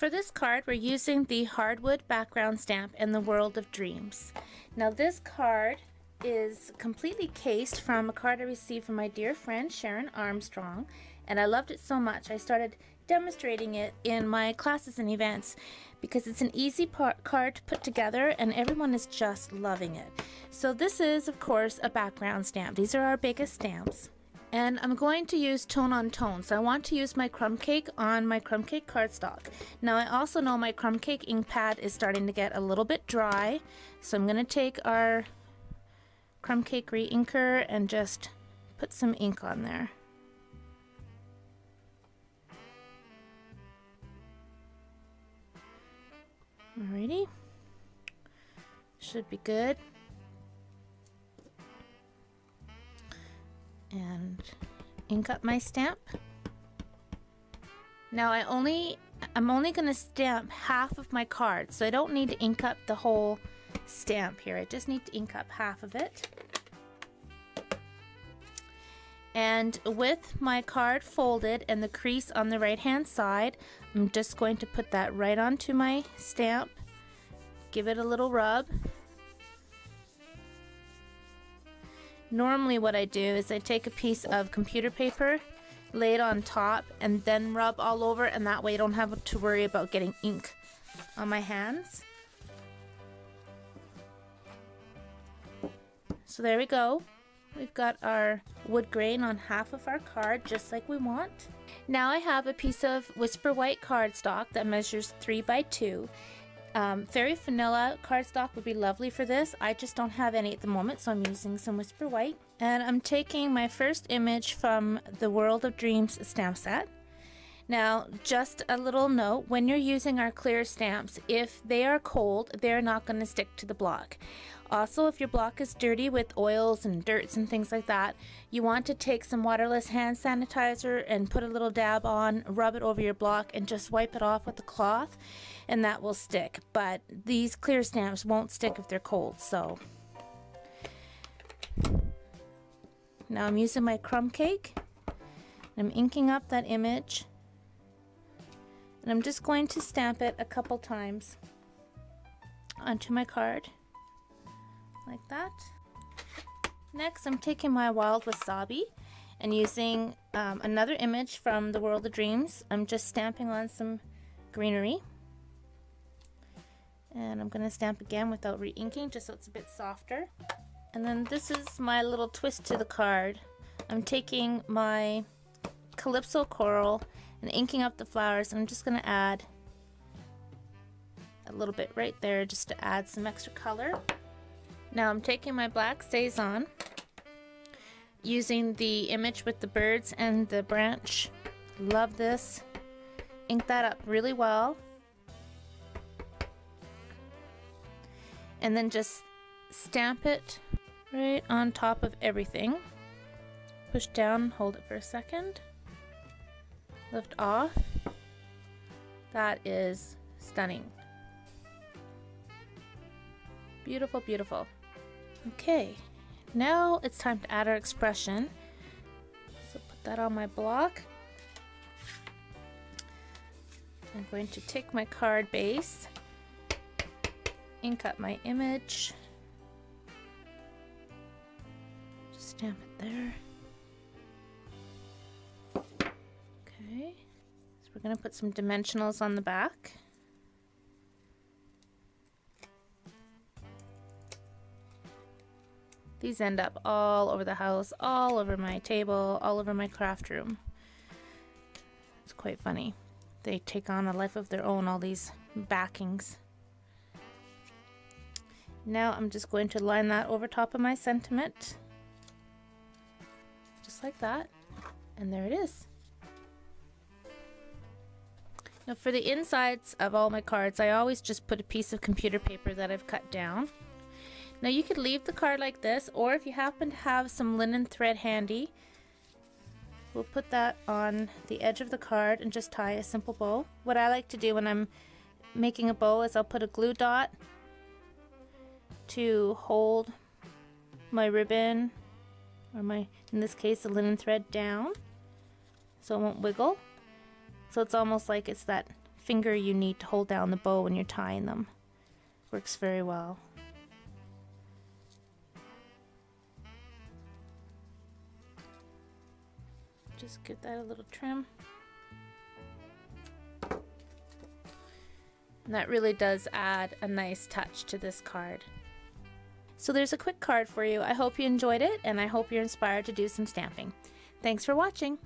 For this card, we're using the hardwood background stamp in the World of Dreams. Now this card is completely cased from a card I received from my dear friend Sharon Armstrong, and I loved it so much I started demonstrating it in my classes and events because it's an easy card to put together and everyone is just loving it. So this is, of course, a background stamp. These are our biggest stamps. And I'm going to use tone on tone. So I want to use my crumb cake on my crumb cake cardstock. Now I also know my crumb cake ink pad is starting to get a little bit dry. So I'm going to take our crumb cake re-inker and just put some ink on there. Alrighty. Should be good. And ink up my stamp. Now I'm only going to stamp half of my card, so I don't need to ink up the whole stamp here. I just need to ink up half of it. And with my card folded and the crease on the right hand side, I'm just going to put that right onto my stamp, give it a little rub. Normally what I do is I take a piece of computer paper, lay it on top, and then rub all over, and that way I don't have to worry about getting ink on my hands. So there we go. We've got our wood grain on half of our card, just like we want. Now I have a piece of Whisper White cardstock that measures 3 by 2. Fairy Vanilla cardstock would be lovely for this. I just don't have any at the moment, so I'm using some Whisper White. And I'm taking my first image from the World of Dreams stamp set. Now, just a little note, when you're using our clear stamps, if they are cold, they're not going to stick to the block. Also, if your block is dirty with oils and dirts and things like that, you want to take some waterless hand sanitizer and put a little dab on, rub it over your block, and just wipe it off with a cloth, and that will stick. But these clear stamps won't stick if they're cold, so. Now I'm using my crumb cake. I'm inking up that image, and I'm just going to stamp it a couple times onto my card. Like that. Next, I'm taking my Wild Wasabi and using another image from the World of Dreams. I'm just stamping on some greenery. And I'm going to stamp again without re-inking, just so it's a bit softer. And then this is my little twist to the card. I'm taking my Calypso Coral and inking up the flowers, and I'm just going to add a little bit right there just to add some extra color. Now I'm taking my black StazOn, using the image with the birds and the branch. Love this. Ink that up really well. And then just stamp it right on top of everything. Push down, hold it for a second. Lift off. That is stunning. Beautiful, beautiful. Okay, now it's time to add our expression. So put that on my block. I'm going to take my card base, ink up my image, just stamp it there. Okay, so we're going to put some dimensionals on the back. These end up all over the house, all over my table, all over my craft room. It's quite funny. They take on a life of their own, all these backings. Now I'm just going to line that over top of my sentiment. Just like that. And there it is. Now for the insides of all my cards, I always just put a piece of computer paper that I've cut down. Now you could leave the card like this, or if you happen to have some linen thread handy, we'll put that on the edge of the card and just tie a simple bow. What I like to do when I'm making a bow is I'll put a glue dot to hold my ribbon, or my, in this case, the linen thread down so it won't wiggle. So it's almost like it's that finger you need to hold down the bow when you're tying them. Works very well. Just give that a little trim. And that really does add a nice touch to this card. So there's a quick card for you. I hope you enjoyed it, and I hope you're inspired to do some stamping. Thanks for watching.